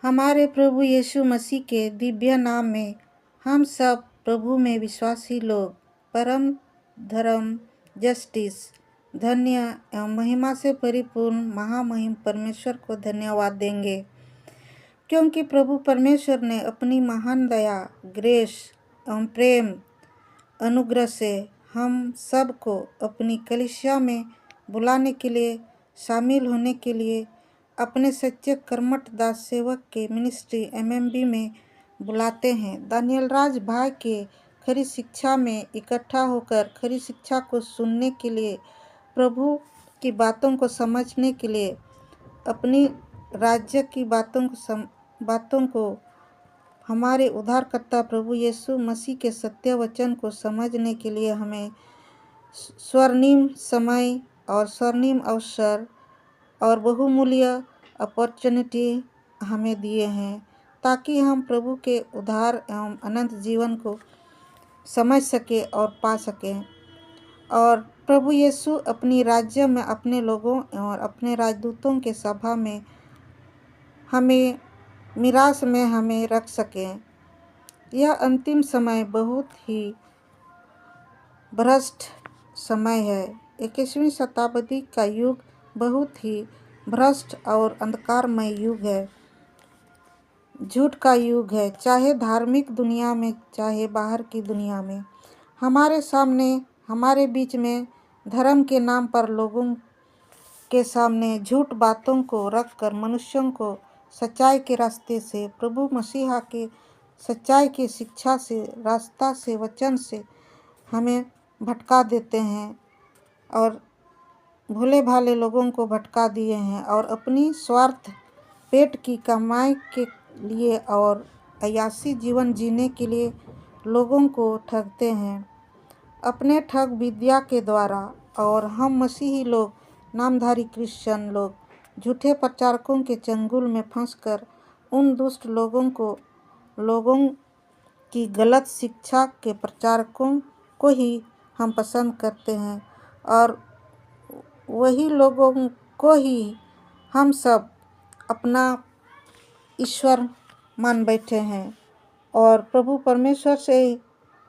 हमारे प्रभु यीशु मसीह के दिव्य नाम में हम सब प्रभु में विश्वासी लोग परम धर्म जस्टिस धन्य एवं महिमा से परिपूर्ण महामहिम परमेश्वर को धन्यवाद देंगे, क्योंकि प्रभु परमेश्वर ने अपनी महान दया, ग्रेस एवं प्रेम अनुग्रह से हम सब को अपनी कलीसिया में बुलाने के लिए, शामिल होने के लिए अपने सच्चे कर्मठ दास सेवक के मिनिस्ट्री एमएमबी में बुलाते हैं। दानियल राज भाई के खरी शिक्षा में इकट्ठा होकर खरी शिक्षा को सुनने के लिए, प्रभु की बातों को समझने के लिए, अपनी राज्य की बातों को हमारे उद्धारकर्ता प्रभु यीशु मसीह के सत्य वचन को समझने के लिए हमें स्वर्णिम समय और स्वर्णिम अवसर और बहुमूल्य अपॉर्चुनिटी हमें दिए हैं, ताकि हम प्रभु के उद्धार एवं अनंत जीवन को समझ सके और पा सकें। और प्रभु यीशु अपनी राज्य में अपने लोगों और अपने राजदूतों के सभा में हमें मिरास में हमें रख सकें। यह अंतिम समय बहुत ही भ्रष्ट समय है। 21वीं शताब्दी का युग बहुत ही भ्रष्ट और अंधकारमय युग है, झूठ का युग है, चाहे धार्मिक दुनिया में चाहे बाहर की दुनिया में। हमारे सामने, हमारे बीच में धर्म के नाम पर लोगों के सामने झूठ बातों को रखकर मनुष्यों को सच्चाई के रास्ते से, प्रभु मसीहा के सच्चाई की शिक्षा से, रास्ता से, वचन से हमें भटका देते हैं और भोले भाले लोगों को भटका दिए हैं और अपनी स्वार्थ पेट की कमाई के लिए और अयासी जीवन जीने के लिए लोगों को ठगते हैं अपने ठग विद्या के द्वारा। और हम मसीही लोग, नामधारी क्रिश्चियन लोग, झूठे प्रचारकों के चंगुल में फंसकर उन दुष्ट लोगों की गलत शिक्षा के प्रचारकों को ही हम पसंद करते हैं और वही लोगों को ही हम सब अपना ईश्वर मान बैठे हैं और प्रभु परमेश्वर से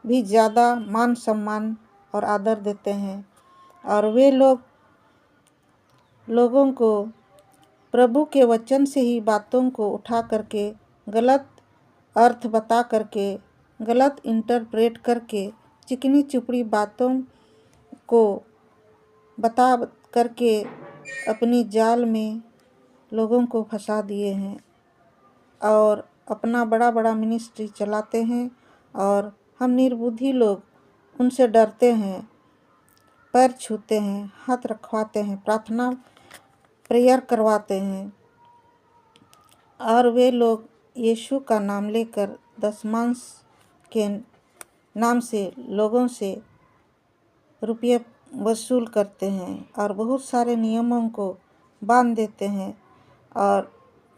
भी ज़्यादा मान सम्मान और आदर देते हैं। और वे लोगों को प्रभु के वचन से ही बातों को उठा करके गलत अर्थ बता करके, गलत इंटरप्रेट करके, चिकनी चुपड़ी बातों को बता करके अपनी जाल में लोगों को फंसा दिए हैं और अपना बड़ा बड़ा मिनिस्ट्री चलाते हैं। और हम निर्बुद्धि लोग उनसे डरते हैं, पैर छूते हैं, हाथ रखवाते हैं, प्रार्थना प्रेयर करवाते हैं और वे लोग यीशु का नाम लेकर दशमांश के नाम से लोगों से रुपये वसूल करते हैं और बहुत सारे नियमों को बांध देते हैं और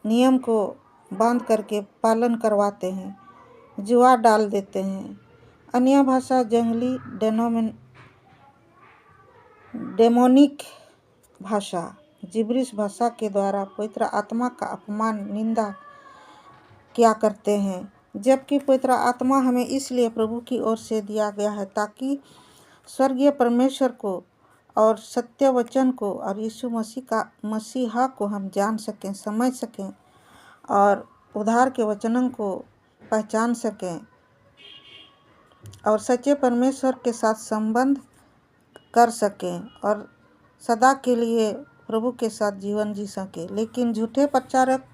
नियम को बांध करके पालन करवाते हैं, जुआ डाल देते हैं। अन्य भाषा, जंगली डेमोनिक भाषा, जिब्रिश भाषा के द्वारा पवित्र आत्मा का अपमान, निंदा क्या करते हैं, जबकि पवित्र आत्मा हमें इसलिए प्रभु की ओर से दिया गया है ताकि स्वर्गीय परमेश्वर को और सत्य वचन को और यीशु मसीहा को हम जान सकें, समझ सकें और उद्धार के वचनों को पहचान सकें और सच्चे परमेश्वर के साथ संबंध कर सकें और सदा के लिए प्रभु के साथ जीवन जी सकें। लेकिन झूठे प्रचारक,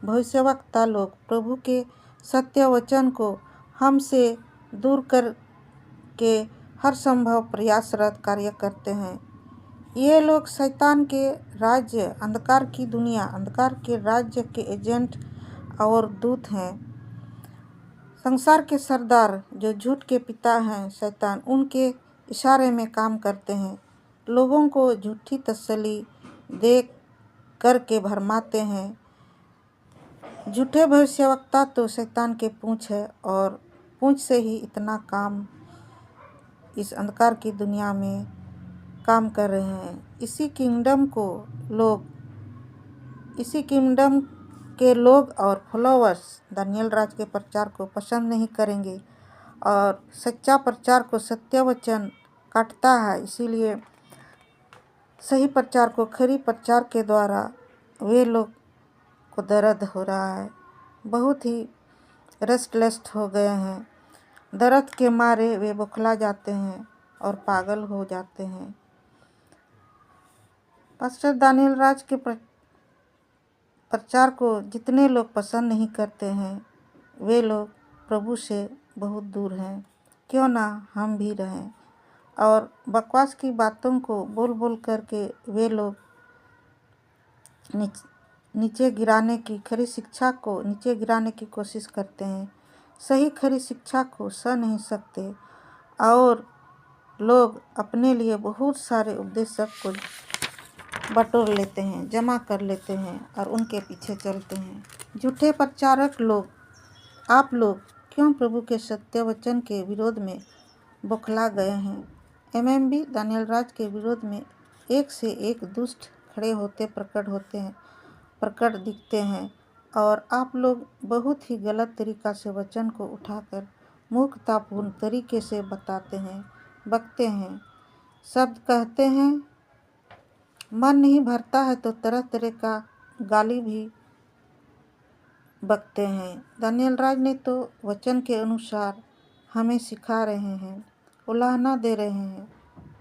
भविष्यवक्ता लोग प्रभु के सत्य वचन को हमसे दूर करके हर संभव प्रयासरत कार्य करते हैं। ये लोग शैतान के राज्य, अंधकार की दुनिया, अंधकार के राज्य के एजेंट और दूत हैं। संसार के सरदार जो झूठ के पिता हैं शैतान, उनके इशारे में काम करते हैं, लोगों को झूठी तसल्ली दे करके भरमाते हैं। झूठे भविष्यवक्ता तो शैतान के पूंछ है और पूंछ से ही इतना काम इस अंधकार की दुनिया में काम कर रहे हैं। इसी किंगडम के लोग और फॉलोअर्स दानियल राज के प्रचार को पसंद नहीं करेंगे और सच्चा प्रचार को सत्य वचन काटता है। इसीलिए सही प्रचार को खरी प्रचार के द्वारा वे लोग को दर्द हो रहा है, बहुत ही रेस्टलेस हो गए हैं। दर्द के मारे वे बौखला जाते हैं और पागल हो जाते हैं। पास्टर दानियल राज के प्रचार को जितने लोग पसंद नहीं करते हैं वे लोग प्रभु से बहुत दूर हैं। क्यों ना हम भी रहें और बकवास की बातों को बोल बोल करके वे लोग नीचे गिराने की खरी शिक्षा को नीचे गिराने की कोशिश करते हैं। सही खरी शिक्षा को सह नहीं सकते और लोग अपने लिए बहुत सारे उपदेशक को बटोर लेते हैं, जमा कर लेते हैं और उनके पीछे चलते हैं। झूठे प्रचारक लोग, आप लोग क्यों प्रभु के सत्य वचन के विरोध में बौखला गए हैं? एमएमबी दानियल राज के विरोध में एक से एक दुष्ट खड़े होते प्रकट दिखते हैं और आप लोग बहुत ही गलत तरीका से वचन को उठाकर मूर्खतापूर्ण तरीके से बकते हैं। शब्द कहते हैं, मन नहीं भरता है तो तरह तरह का गाली भी बकते हैं। दानियल राज ने तो वचन के अनुसार हमें सिखा रहे हैं, उलाहना दे रहे हैं।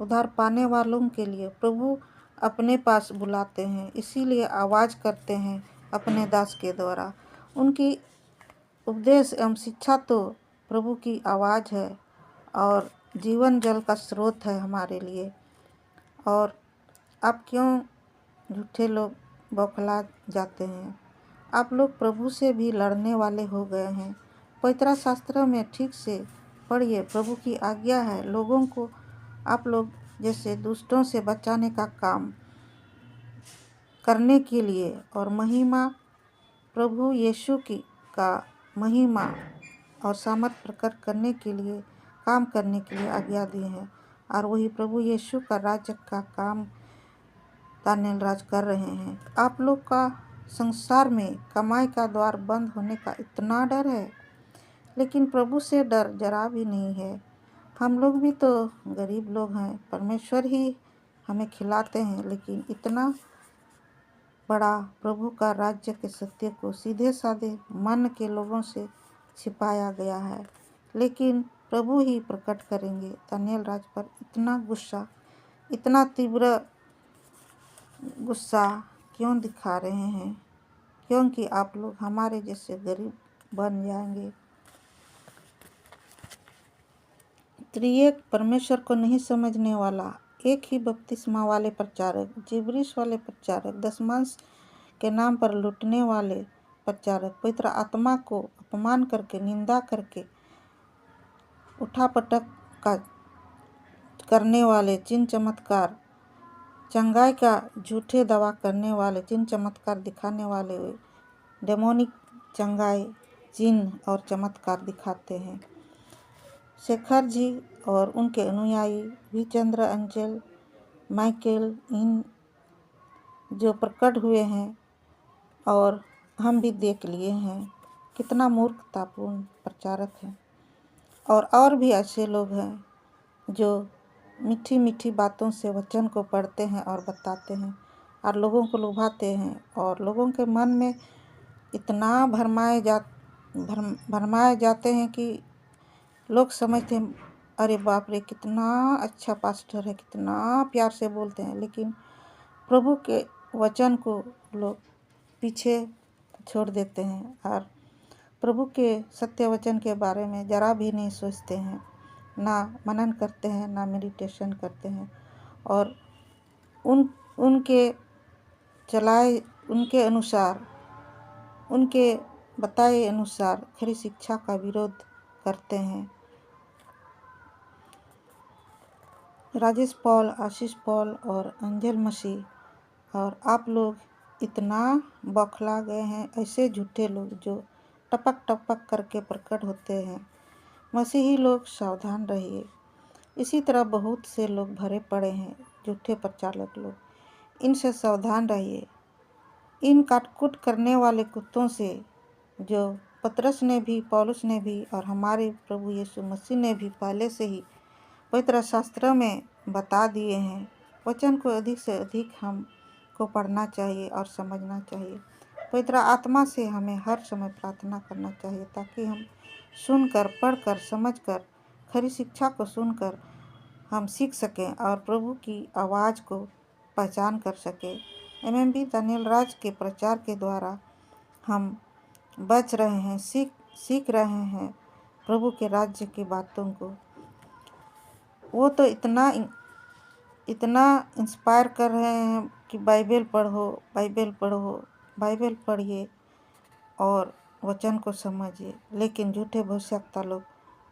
उधार पाने वालों के लिए प्रभु अपने पास बुलाते हैं, इसीलिए आवाज़ करते हैं अपने दास के द्वारा। उनकी उपदेश एवं शिक्षा तो प्रभु की आवाज़ है और जीवन जल का स्रोत है हमारे लिए। और आप क्यों झूठे लोग बौखला जाते हैं? आप लोग प्रभु से भी लड़ने वाले हो गए हैं। पवित्र शास्त्र में ठीक से पढ़िए, प्रभु की आज्ञा है लोगों को आप लोग जैसे दुष्टों से बचाने का काम करने के लिए और महिमा प्रभु यीशु की का महिमा और सामर्थ प्रकट करने के लिए काम करने के लिए आज्ञा दी है और वही प्रभु यीशु का राज्य का काम दानियल राज कर रहे हैं। आप लोग का संसार में कमाई का द्वार बंद होने का इतना डर है, लेकिन प्रभु से डर जरा भी नहीं है। हम लोग भी तो गरीब लोग हैं, परमेश्वर ही हमें खिलाते हैं, लेकिन इतना बड़ा प्रभु का राज्य के सत्य को सीधे साधे मन के लोगों से छिपाया गया है, लेकिन प्रभु ही प्रकट करेंगे। दानियल राज पर इतना तीव्र गुस्सा क्यों दिखा रहे हैं? क्योंकि आप लोग हमारे जैसे गरीब बन जाएंगे। त्रिएक परमेश्वर को नहीं समझने वाला, एक ही बपतिस्मा वाले प्रचारक, जिब्रिश वाले प्रचारक, दशमांश के नाम पर लूटने वाले प्रचारक, पवित्र आत्मा को अपमान करके निंदा करके उठापटक का करने वाले, चिन्ह चमत्कार, चंगाई का झूठे दावा करने वाले, चिन्ह चमत्कार दिखाने वाले, डेमोनिक चंगाई चिन्ह और चमत्कार दिखाते हैं। शेखर जी और उनके अनुयायी भी चंद्र, अंजल, माइकल इन जो प्रकट हुए हैं और हम भी देख लिए हैं, कितना मूर्खतापूर्ण प्रचारक हैं। और भी ऐसे लोग हैं जो मीठी मीठी बातों से वचन को पढ़ते हैं और बताते हैं और लोगों को लुभाते हैं और लोगों के मन में इतना भरमाए जाते हैं कि लोग समझते हैं अरे बाप रे कितना अच्छा पास्टर है, कितना प्यार से बोलते हैं, लेकिन प्रभु के वचन को लोग पीछे छोड़ देते हैं और प्रभु के सत्य वचन के बारे में जरा भी नहीं सोचते हैं, ना मनन करते हैं, ना मेडिटेशन करते हैं और उनके अनुसार, उनके बताए अनुसार खरी शिक्षा का विरोध करते हैं। राजेश पॉल, आशीष पॉल और अंजल मसीह और आप लोग इतना बौखला गए हैं। ऐसे झूठे लोग जो टपक टपक करके प्रकट होते हैं। मसीही लोग सावधान रहिए। इसी तरह बहुत से लोग भरे पड़े हैं, झूठे प्रचारक लोग, इनसे सावधान रहिए। इन काटकूट करने वाले कुत्तों से, जो पतरस ने भी, पौलुस ने भी और हमारे प्रभु यीशु मसीह ने भी पहले से ही पवित्र शास्त्र में बता दिए हैं। वचन को अधिक से अधिक हमको पढ़ना चाहिए और समझना चाहिए। पवित्र आत्मा से हमें हर समय प्रार्थना करना चाहिए, ताकि हम सुनकर, पढ़कर, समझकर, खरी शिक्षा को सुनकर हम सीख सकें और प्रभु की आवाज़ को पहचान कर सकें। एमएमबी दानियल राज के प्रचार के द्वारा हम बच रहे हैं, सीख रहे हैं प्रभु के राज्य की बातों को। वो तो इतना इंस्पायर कर रहे हैं कि बाइबल पढ़ो, बाइबल पढ़ो, बाइबल पढ़िए और वचन को समझिए। लेकिन झूठे भविष्यवक्ता लोग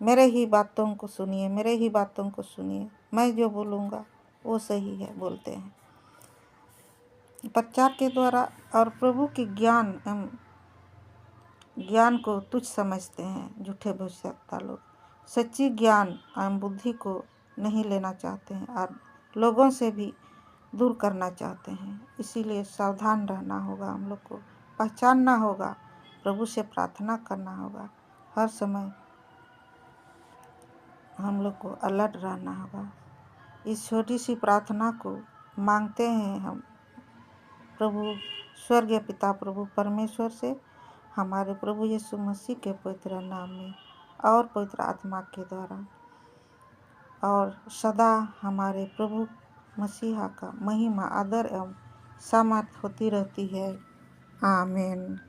मेरे ही बातों को सुनिए, मेरे ही बातों को सुनिए, मैं जो बोलूँगा वो सही है बोलते हैं। प्रचार के द्वारा और प्रभु के ज्ञान को तुच्छ समझते हैं झूठे भविष्यवक्ता लोग। सच्ची ज्ञान एवं बुद्धि को नहीं लेना चाहते हैं और लोगों से भी दूर करना चाहते हैं। इसीलिए सावधान रहना होगा, हम लोग को पहचानना होगा, प्रभु से प्रार्थना करना होगा, हर समय हम लोग को अलर्ट रहना होगा। इस छोटी सी प्रार्थना को मांगते हैं हम प्रभु स्वर्गीय पिता प्रभु परमेश्वर से, हमारे प्रभु यीशु मसीह के पवित्र नाम में और पवित्र आत्मा के द्वारा, और सदा हमारे प्रभु मसीहा का महिमा, आदर एवं सामर्थ होती रहती है। आमीन।